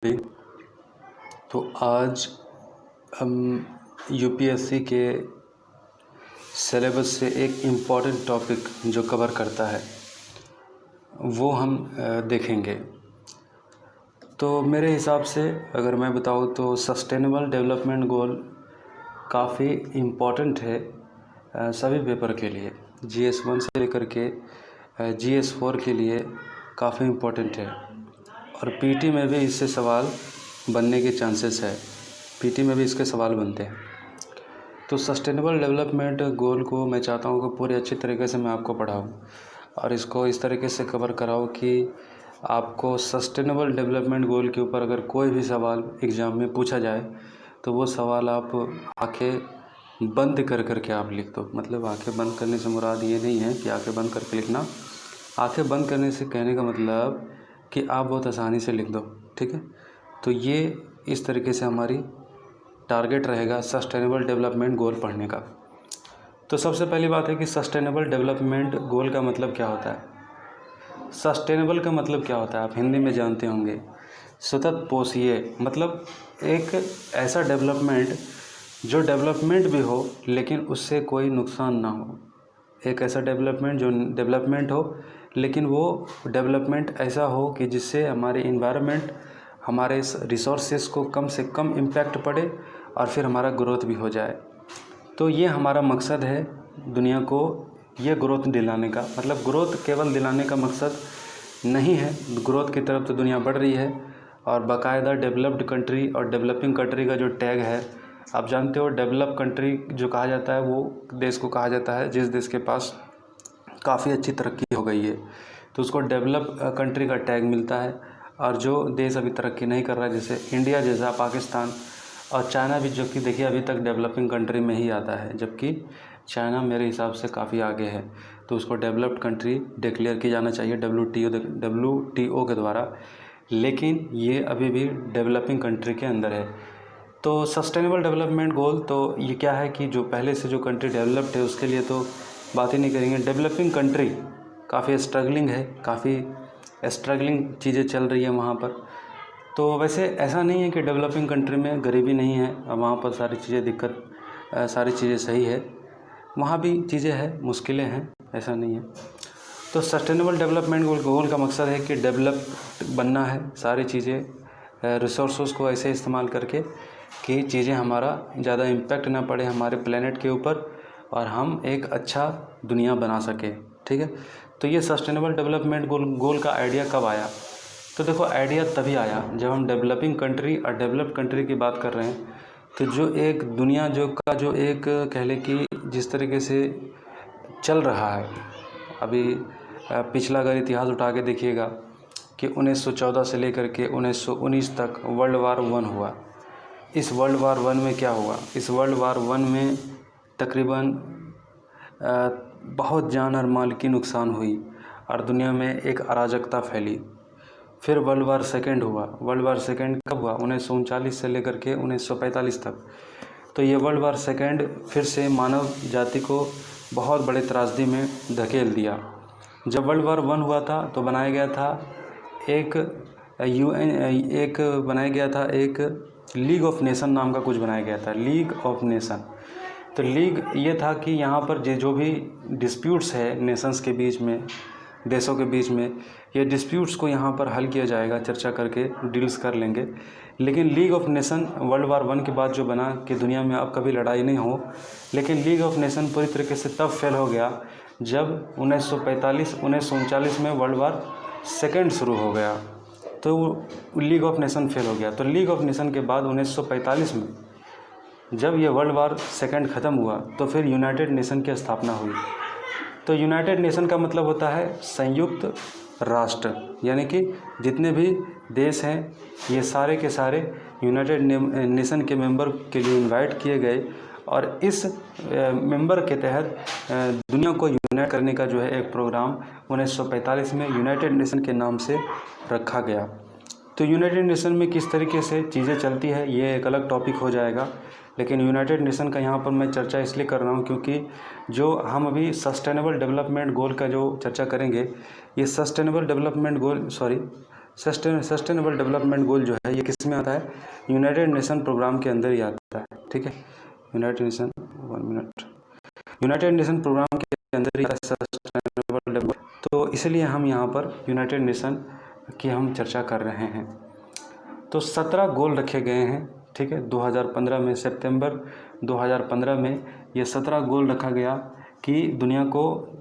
भी। तो आज हम यूपीएससी के सिलेबस से एक इम्पॉर्टेंट टॉपिक जो कवर करता है वो हम देखेंगे। तो मेरे हिसाब से अगर मैं बताऊँ तो सस्टेनेबल डेवलपमेंट गोल काफ़ी इम्पॉर्टेंट है सभी पेपर के लिए। GS1 से लेकर के GS4 के लिए काफ़ी इम्पॉर्टेंट है और पीटी में भी इससे सवाल बनने के चांसेस है। पीटी में भी इसके सवाल बनते हैं। तो सस्टेनेबल डेवलपमेंट गोल को मैं चाहता हूँ कि पूरे अच्छी तरीके से मैं आपको पढ़ाऊँ और इसको इस तरीके से कवर कराऊँ कि आपको सस्टेनेबल डेवलपमेंट गोल के ऊपर अगर कोई भी सवाल एग्ज़ाम में पूछा जाए तो वो सवाल आप आंखें बंद कर के आप लिख दो। मतलब आंखें बंद करने से मुराद ये नहीं है कि आंखें बंद करके लिखना। आंखें बंद करने से कहने का मतलब कि आप बहुत आसानी से लिख दो। ठीक है, तो ये इस तरीके से हमारी टारगेट रहेगा सस्टेनेबल डेवलपमेंट गोल पढ़ने का। तो सबसे पहली बात है कि सस्टेनेबल डेवलपमेंट गोल का मतलब क्या होता है। सस्टेनेबल का मतलब क्या होता है आप हिंदी में जानते होंगे, सतत पोषीय। मतलब एक ऐसा डेवलपमेंट जो डेवलपमेंट भी हो लेकिन उससे कोई नुकसान ना हो। एक ऐसा डेवलपमेंट जो डेवलपमेंट हो लेकिन वो डेवलपमेंट ऐसा हो कि जिससे हमारे इन्वायरमेंट, हमारे रिसोर्सेज को कम से कम इम्पैक्ट पड़े और फिर हमारा ग्रोथ भी हो जाए। तो ये हमारा मकसद है दुनिया को ये ग्रोथ दिलाने का। मतलब ग्रोथ केवल दिलाने का मकसद नहीं है, ग्रोथ की तरफ तो दुनिया बढ़ रही है और बाकायदा डेवलप्ड कंट्री और डेवलपिंग कंट्री का जो टैग है, आप जानते हो डेवलप कंट्री जो कहा जाता है वो देश को कहा जाता है जिस देश के पास काफ़ी अच्छी तरक्की हो गई है, तो उसको डेवलप कंट्री का टैग मिलता है। और जो देश अभी तरक्की नहीं कर रहा है जैसे इंडिया जैसा, पाकिस्तान और चाइना भी, जो कि देखिए अभी तक डेवलपिंग कंट्री में ही आता है, जबकि चाइना मेरे हिसाब से काफ़ी आगे है, तो उसको डेवलप्ड कंट्री डिक्लेयर किया जाना चाहिए WTO के द्वारा। लेकिन ये अभी भी डेवलपिंग कंट्री के अंदर है। तो सस्टेनेबल डेवलपमेंट गोल तो ये क्या है कि जो पहले से जो कंट्री डेवलप्ड है उसके लिए तो बात ही नहीं करेंगे। डेवलपिंग कंट्री काफ़ी स्ट्रगलिंग है, काफ़ी स्ट्रगलिंग चीज़ें चल रही है वहाँ पर। तो वैसे ऐसा नहीं है कि डेवलपिंग कंट्री में गरीबी नहीं है, वहाँ पर सारी चीज़ें सारी चीज़ें सही है, वहाँ भी चीज़ें हैं, मुश्किलें हैं, ऐसा नहीं है। तो सस्टेनेबल डेवलपमेंट गोल का मकसद है कि डेवलप बनना है, सारी चीज़ें रिसोर्सेज को ऐसे इस्तेमाल करके कि चीज़ें हमारा ज़्यादा इम्पैक्ट ना पड़े हमारे प्लेनेट के ऊपर और हम एक अच्छा दुनिया बना सकें। ठीक है, तो ये सस्टेनेबल डेवलपमेंट गोल का आइडिया कब आया? तो देखो, आइडिया तभी आया जब हम डेवलपिंग कंट्री और डेवलप्ड कंट्री की बात कर रहे हैं। तो जो एक दुनिया जो एक कह ले कि जिस तरीके से चल रहा है अभी, पिछला अगर इतिहास उठा के देखिएगा कि 1914 से लेकर के 1919 तक वर्ल्ड वार 1 हुआ। इस वर्ल्ड वार 1 में क्या हुआ? इस वर्ल्ड वार 1 में तकरीबन बहुत जान और माल की नुकसान हुई और दुनिया में एक अराजकता फैली। फिर वर्ल्ड वार सेकेंड हुआ। वर्ल्ड वार सेकेंड कब हुआ? 1939 से लेकर के 1945 तक। तो ये वर्ल्ड वार सेकेंड फिर से मानव जाति को बहुत बड़े त्रासदी में धकेल दिया। जब वर्ल्ड वार 1 हुआ था तो बनाया गया था एक लीग ऑफ नेशन नाम का कुछ बनाया गया था, लीग ऑफ नेशन। तो लीग ये था कि यहाँ पर जो भी डिस्प्यूट्स है नेशंस के बीच में, देशों के बीच में, ये डिस्प्यूट्स को यहाँ पर हल किया जाएगा, चर्चा करके डील्स कर लेंगे। लेकिन league of nation world war 1 के बाद जो बना कि दुनिया में अब कभी लड़ाई नहीं हो, लेकिन लीग ऑफ नेशन पूरी तरीके से तब फेल हो गया जब 1939 में वर्ल्ड वार सेकेंड शुरू हो गया, तो लीग ऑफ नेशन फेल हो गया। तो लीग ऑफ नेशन के बाद 1945 में जब ये वर्ल्ड वार सेकेंड ख़त्म हुआ तो फिर यूनाइटेड नेशन की स्थापना हुई। तो यूनाइटेड नेशन का मतलब होता है संयुक्त राष्ट्र, यानी कि जितने भी देश हैं ये सारे के सारे यूनाइटेड नेशन के मेंबर के लिए इनवाइट किए गए और इस मेंबर के तहत दुनिया को यूनाइट करने का जो है एक प्रोग्राम 1945 में यूनाइटेड नेशन के नाम से रखा गया। तो यूनाइटेड नेशन में किस तरीके से चीज़ें चलती है ये एक अलग टॉपिक हो जाएगा, लेकिन यूनाइटेड नेशन का यहाँ पर मैं चर्चा इसलिए कर रहा हूँ क्योंकि जो हम अभी सस्टेनेबल डेवलपमेंट गोल का जो चर्चा करेंगे, ये सस्टेनेबल डेवलपमेंट गोल जो है ये किस में आता है, यूनाइटेड नेशन प्रोग्राम के अंदर ही आता है, ठीक है। यूनाइटेड नेशन प्रोग्राम के अंदर ही सस्टेनेबल डेवलपमेंट, तो इसलिए हम यहाँ पर यूनाइटेड नेशन की हम चर्चा कर रहे हैं। तो 17 गोल रखे गए हैं, ठीक है। 2015 में, सितंबर 2015 में ये 17 गोल रखा गया कि दुनिया को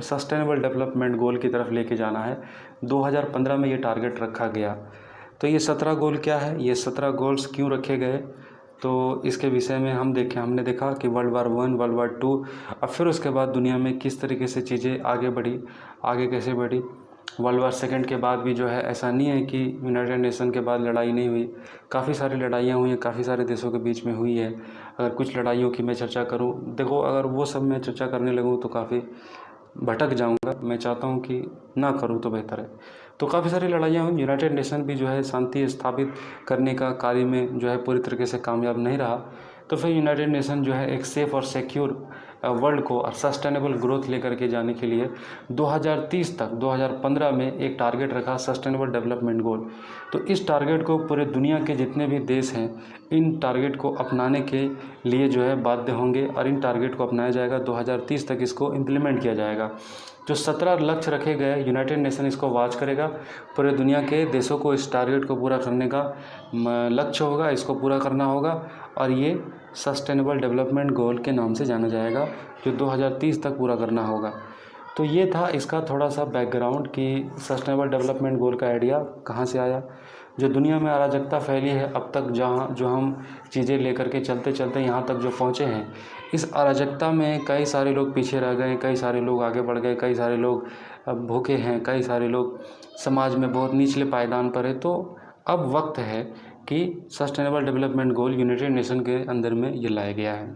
सस्टेनेबल डेवलपमेंट गोल की तरफ लेके जाना है। 2015 में ये टारगेट रखा गया। तो ये 17 गोल क्या है, ये 17 गोल्स क्यों रखे गए, तो इसके विषय में हमने देखा कि वर्ल्ड वार 1, वर्ल्ड वार 2 और फिर उसके बाद दुनिया में किस तरीके से चीज़ें आगे कैसे बढ़ी। वर्ल्ड वार 2 के बाद भी जो है ऐसा नहीं है कि यूनाइटेड नेशन के बाद लड़ाई नहीं हुई, काफ़ी सारी लड़ाइयाँ हुई हैं, काफ़ी सारे देशों के बीच में हुई है। अगर कुछ लड़ाइयों की मैं चर्चा करूं, देखो अगर वो सब मैं चर्चा करने लगूं तो काफ़ी भटक जाऊंगा, मैं चाहता हूं कि ना करूं तो बेहतर है। तो काफ़ी सारी लड़ाइयाँ हुई, यूनाइटेड नेशन भी जो है शांति स्थापित करने का कार्य में जो है पूरी तरीके से कामयाब नहीं रहा। तो फिर यूनाइटेड नेशन जो है एक सेफ़ और सिक्योर वर्ल्ड को और सस्टेनेबल ग्रोथ लेकर के जाने के लिए 2030 तक 2015 में एक टारगेट रखा, सस्टेनेबल डेवलपमेंट गोल। तो इस टारगेट को पूरे दुनिया के जितने भी देश हैं इन टारगेट को अपनाने के लिए जो है बाध्य होंगे और इन टारगेट को अपनाया जाएगा। 2030 तक इसको इम्प्लीमेंट किया जाएगा। जो 17 लक्ष्य रखे गए, यूनाइटेड नेशन इसको वॉच करेगा। पूरे दुनिया के देशों को इस टारगेट को पूरा करने का लक्ष्य होगा, इसको पूरा करना होगा और ये सस्टेनेबल डेवलपमेंट गोल के नाम से जाना जाएगा, जो 2030 तक पूरा करना होगा। तो ये था इसका थोड़ा सा बैकग्राउंड कि सस्टेनेबल डेवलपमेंट गोल का आइडिया कहाँ से आया। जो दुनिया में अराजकता फैली है अब तक, जो हम चीज़ें लेकर के चलते चलते यहाँ तक जो पहुँचे हैं, इस अराजकता में कई सारे लोग पीछे रह गए, कई सारे लोग आगे बढ़ गए, कई सारे लोग अब भूखे हैं, कई सारे लोग समाज में बहुत निचले पायदान पर है। तो अब वक्त है कि sustainable development goal United nation के अंदर में ये लाया गया है।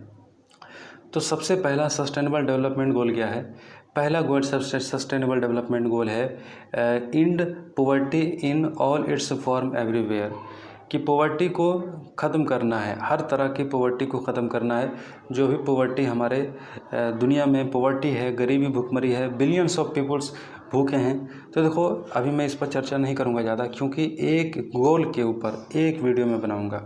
तो सबसे पहला सस्टेनेबल डेवलपमेंट गोल क्या है, पहला गोल सस्टेनेबल डेवलपमेंट गोल है and poverty in all it's form everywhere, कि पॉवर्टी को ख़त्म करना है, हर तरह की पॉवर्टी को ख़त्म करना है। जो भी पॉवर्टी हमारे दुनिया में पॉवर्टी है, गरीबी, भुखमरी है, बिलियंस ऑफ पीपल्स भूखे हैं। तो देखो अभी मैं इस पर चर्चा नहीं करूंगा ज़्यादा, क्योंकि एक गोल के ऊपर एक वीडियो में बनाऊंगा,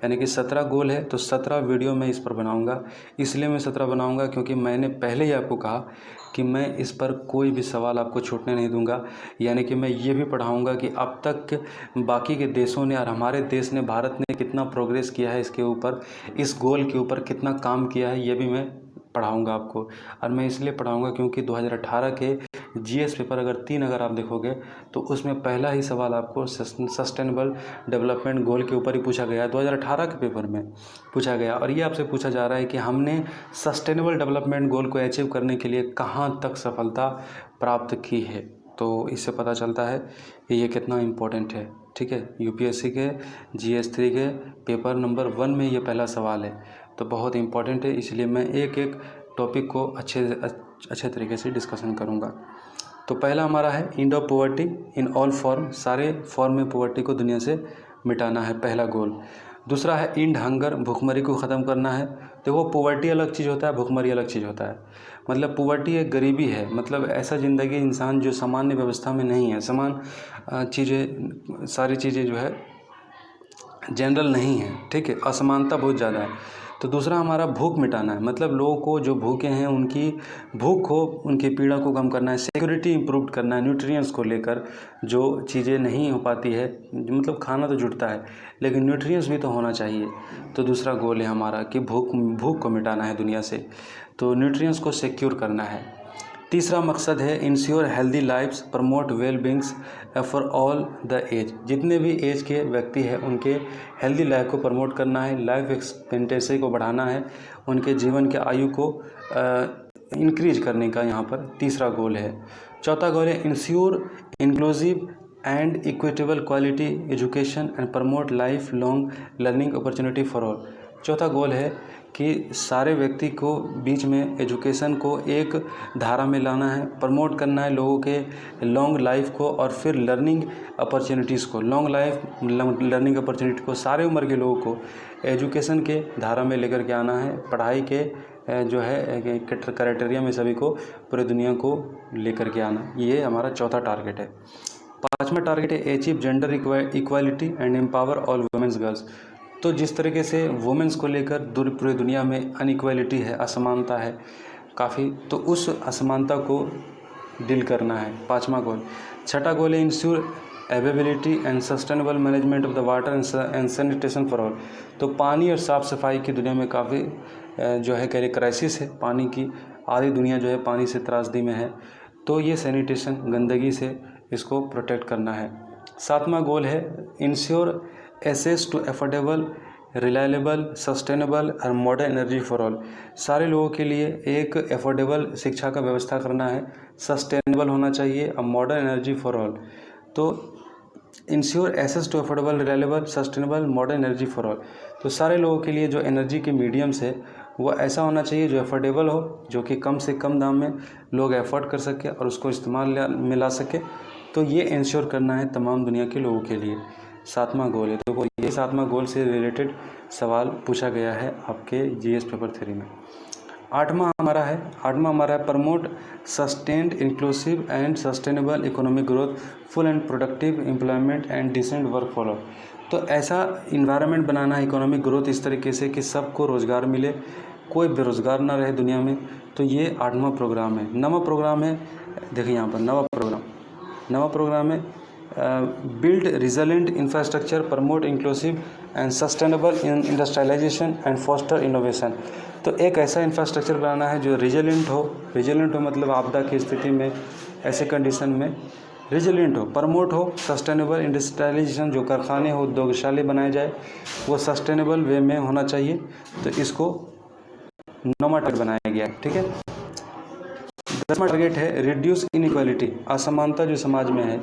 यानी कि 17 गोल है तो 17 वीडियो मैं इस पर बनाऊंगा। इसलिए मैं 17 बनाऊंगा क्योंकि मैंने पहले ही आपको कहा कि मैं इस पर कोई भी सवाल आपको छूटने नहीं दूंगा। यानी कि मैं ये भी पढ़ाऊंगा कि अब तक बाकी के देशों ने और हमारे देश ने, भारत ने कितना प्रोग्रेस किया है इसके ऊपर, इस गोल के ऊपर कितना काम किया है, ये भी मैं पढ़ाऊंगा आपको। और मैं इसलिए पढ़ाऊंगा क्योंकि 2018 के जीएस पेपर अगर आप देखोगे तो उसमें पहला ही सवाल आपको सस्टेनेबल डेवलपमेंट गोल के ऊपर ही पूछा गया है, 2018 के पेपर में पूछा गया। और ये आपसे पूछा जा रहा है कि हमने सस्टेनेबल डेवलपमेंट गोल को अचीव करने के लिए कहाँ तक सफलता प्राप्त की है। तो इससे पता चलता है कि ये कितना इम्पोर्टेंट है, ठीक है। यूपीएससी के GS3 के पेपर नंबर 1 में ये पहला सवाल है, तो बहुत इम्पोर्टेंट है। इसलिए मैं एक एक टॉपिक को अच्छे तरीके से डिस्कशन करूँगा। तो पहला हमारा है end of poverty in all form, सारे फॉर्म में पॉवर्टी को दुनिया से मिटाना है, पहला गोल। दूसरा है एंड हंगर, भुखमरी को ख़त्म करना है। देखो पॉवर्टी अलग चीज़ होता है, भुखमरी अलग चीज़ होता है। मतलब पॉवर्टी एक गरीबी है, मतलब ऐसा ज़िंदगी इंसान जो सामान्य व्यवस्था में नहीं है, समान चीज़ें, सारी चीज़ें जो है जनरल नहीं है, ठीक है, असमानता बहुत ज़्यादा है। तो दूसरा हमारा भूख मिटाना है, मतलब लोगों को जो भूखे हैं उनकी भूख को, उनकी पीड़ा को कम करना है। सिक्योरिटी इम्प्रूव करना है, न्यूट्रिएंट्स को लेकर जो चीज़ें नहीं हो पाती है, मतलब खाना तो जुटता है लेकिन न्यूट्रिएंट्स भी तो होना चाहिए। तो दूसरा गोल है हमारा कि भूख को मिटाना है दुनिया से, तो न्यूट्रिएंट्स को सिक्योर करना है। तीसरा मकसद है ensure healthy lifes, promote well beings for all the age, जितने भी एज के व्यक्ति हैं उनके हेल्दी लाइफ को प्रमोट करना है, लाइफ एक्सपेक्टेंसी को बढ़ाना है, उनके जीवन के आयु को इंक्रीज करने का यहाँ पर तीसरा गोल है। चौथा गोल है ensure inclusive and equitable quality education and promote life long learning opportunity for all. चौथा गोल है कि सारे व्यक्ति को बीच में एजुकेशन को एक धारा में लाना है, प्रमोट करना है लोगों के लॉन्ग लाइफ को और फिर लर्निंग अपॉर्चुनिटीज़ को, लॉन्ग लाइफ लर्निंग अपॉर्चुनिटी को, सारे उम्र के लोगों को एजुकेशन के धारा में लेकर के आना है, पढ़ाई के जो है क्राइटेरिया में सभी को, पूरे दुनिया को लेकर के आना। ये हमारा चौथा टारगेट है। 5वां टारगेट है achieve gender equality and empower all womens girls. तो जिस तरीके से वुमेन्स को लेकर पूरी दुनिया में अनइक्वालिटी है, असमानता है काफ़ी, तो उस असमानता को डील करना है, 5वां गोल। 6ठा गोल है ensure availability and sustainable management of the water and sanitation for all. तो पानी और साफ़ सफाई की दुनिया में काफ़ी जो है कह क्राइसिस है, पानी की आधी दुनिया जो है पानी से त्रासदी में है, तो ये सैनिटेशन गंदगी से इसको प्रोटेक्ट करना है। 7वां गोल है ensure access to affordable reliable sustainable और मॉडर्न एनर्जी फॉर ऑल। सारे लोगों के लिए एक अफोर्डेबल शिक्षा का व्यवस्था करना है, सस्टेनेबल होना चाहिए और मॉडर्न एनर्जी फॉर ऑल। तो ensure access to affordable reliable sustainable modern energy for all. तो सारे लोगों के लिए जो एनर्जी के मीडियम्स है वो ऐसा होना चाहिए जो अफोर्डेबल हो, जो कि कम से कम दाम में लोग अफोर्ड कर सके और उसको इस्तेमाल में ला सके। तो ये इंश्योर करना है तमाम दुनिया के लोगों के लिए, 7वां गोल है। तो ये 7वां गोल से रिलेटेड सवाल पूछा गया है आपके जीएस पेपर 3 में। 8वां हमारा है promote sustained inclusive and sustainable economic growth full and productive employment and decent work for all. तो ऐसा इन्वायरमेंट बनाना है, इकोनॉमिक ग्रोथ इस तरीके से कि सबको रोज़गार मिले, कोई बेरोज़गार ना रहे दुनिया में। तो ये 8वां प्रोग्राम है। 9वां प्रोग्राम है, देखिए यहाँ पर 9वां प्रोग्राम है build resilient infrastructure promote inclusive and sustainable industrialisation and foster innovation. तो एक ऐसा इंफ्रास्ट्रक्चर बनाना है जो रिजिलेंट हो मतलब आपदा की स्थिति में, ऐसे कंडीशन में रिजिलेंट हो, प्रमोट हो सस्टेनेबल इंडस्ट्रियलाइजेशन, जो कारखाने हो उद्योगशाले बनाए जाए वो सस्टेनेबल वे में होना चाहिए। तो इसको 9वां टारगेट बनाया गया है, ठीक है। 10वां टारगेट है रिड्यूस इनइक्वालिटी, असमानता जो समाज में है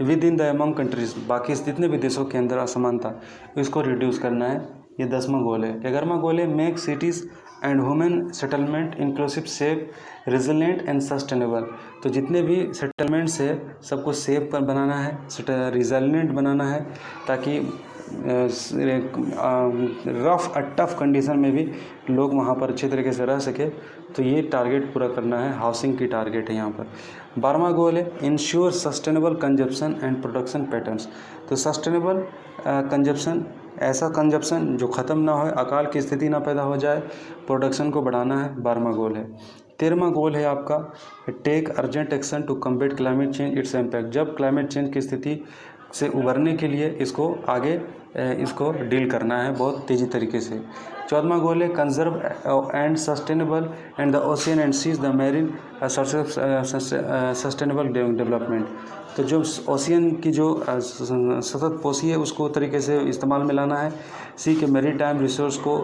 with in the among countries, बाकी जितने भी देशों के अंदर असमानता, इसको रिड्यूस करना है, ये 10वां गोल है। 11वां गोल है make cities and human settlement inclusive safe resilient and sustainable. तो जितने भी सेटलमेंट्स है सबको सेफ पर बनाना है, रिजिलेंट बनाना है, ताकि रफ और टफ कंडीशन में भी लोग वहाँ पर अच्छे तरीके से रह सके। तो ये टारगेट पूरा करना है, हाउसिंग की टारगेट है यहाँ पर। 12वां गोल है ensure sustainable consumption and production patterns. तो सस्टेनेबल कंजप्शन, ऐसा कंजप्शन जो ख़त्म ना हो, अकाल की स्थिति ना पैदा हो जाए, प्रोडक्शन को बढ़ाना है, 12वां गोल है। 13वां गोल है आपका take urgent action to combat climate change its impact. जब क्लाइमेट चेंज की स्थिति से उभरने के लिए इसको आगे इसको डील करना है बहुत तेज़ी तरीके से। 14वां गोल है conserve and sustainable and the ocean and seas the marine sustainable development. तो जो ओशियन की जो सतत पोषी है उसको तरीके से इस्तेमाल में लाना है। सी के मेरी टाइम रिसोर्स को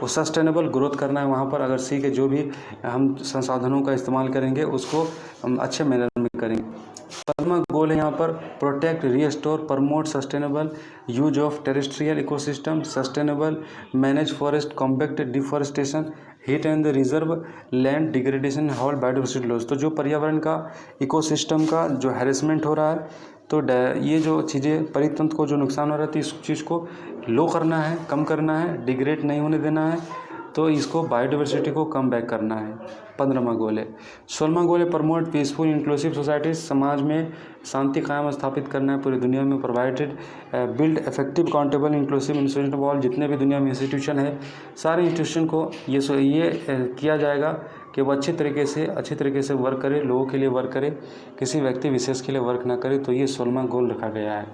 वो सस्टेनेबल ग्रोथ करना है वहाँ पर। अगर सी के जो भी हम संसाधनों का इस्तेमाल करेंगे उसको हम अच्छे मैनर में करेंगे। 15वां गोल है यहाँ पर protect restore promote sustainable use of terrestrial ecosystem sustainable manage forest combat deforestation heat and the reserve land degradation hall biodiversity loss. तो जो पर्यावरण का इकोसिस्टम का जो हैरेसमेंट हो रहा है, तो ये जो चीज़ें परितंत्र को जो नुकसान हो रहा है, इस चीज़ को लो करना है, कम करना है, डिग्रेड नहीं होने देना है। तो इसको बायोडाइवर्सिटी को कम बैक करना है, 15वां गोल है। 16वां गोल है प्रमोट पीसफुल इंक्लूसिव सोसाइटी, समाज में शांति कायम स्थापित करना है पूरी दुनिया में। Provided build effective accountable inclusive institution all, जितने भी दुनिया में इंस्टीट्यूशन है सारे इंस्टीट्यूशन को ये किया जाएगा कि वो अच्छे तरीके से वर्क करे, लोगों के लिए वर्क करे, किसी व्यक्ति विशेष के लिए वर्क ना करे। तो ये 16वां गोल रखा गया है।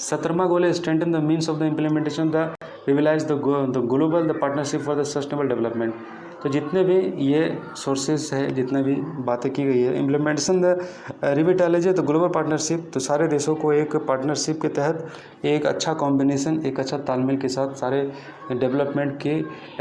17वां गोल है strengthen the means of the implementation the revitalize the global the partnership for the sustainable development. तो जितने भी ये सोर्सेज है, जितने भी बातें की गई है, implementation the revitalize the global partnership, तो सारे देशों को एक पार्टनरशिप के तहत एक अच्छा कॉम्बिनेशन, एक अच्छा तालमेल के साथ सारे डेवलपमेंट के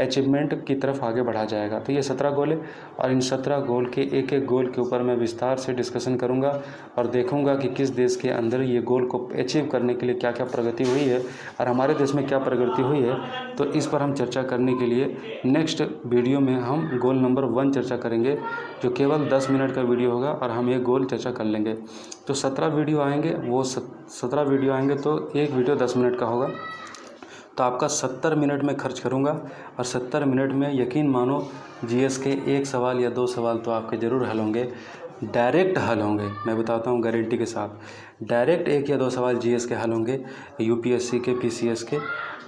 अचीवमेंट की तरफ आगे बढ़ा जाएगा। तो ये 17 गोल है और इन 17 गोल के एक एक गोल के ऊपर मैं विस्तार से डिस्कशन करूंगा और देखूंगा कि किस देश के अंदर ये गोल को अचीव करने के लिए क्या क्या प्रगति हुई है और हमारे देश में क्या प्रगति हुई है। तो इस पर हम चर्चा करने के लिए नेक्स्ट वीडियो में हम गोल नंबर 1 चर्चा करेंगे, जो केवल 10 मिनट का वीडियो होगा और हम ये गोल चर्चा कर लेंगे। तो 17 वीडियो आएंगे, वो 17 वीडियो आएंगे तो एक वीडियो 10 मिनट का होगा। तो आपका 70 मिनट में खर्च करूंगा और 70 मिनट में यकीन मानो जीएस के 1 सवाल या 2 सवाल तो आपके ज़रूर हल होंगे। डायरेक्ट हल होंगे, मैं बताता हूँ गारंटी के साथ। डायरेक्ट 1 या 2 सवाल जीएस के हल होंगे, यूपीएससी के, पीसीएस के।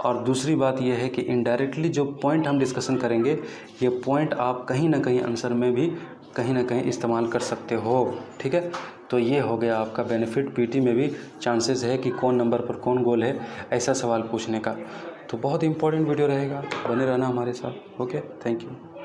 और दूसरी बात यह है कि इनडायरेक्टली जो पॉइंट हम डिस्कशन करेंगे, ये पॉइंट आप कहीं ना कहीं आंसर में भी कहीं ना कहीं इस्तेमाल कर सकते हो। ठीक है, तो ये हो गया आपका बेनिफिट। पीटी में भी चांसेस है कि कौन नंबर पर कौन गोल है, ऐसा सवाल पूछने का। तो बहुत इंपॉर्टेंट वीडियो रहेगा, बने रहना हमारे साथ। Okay, thank you.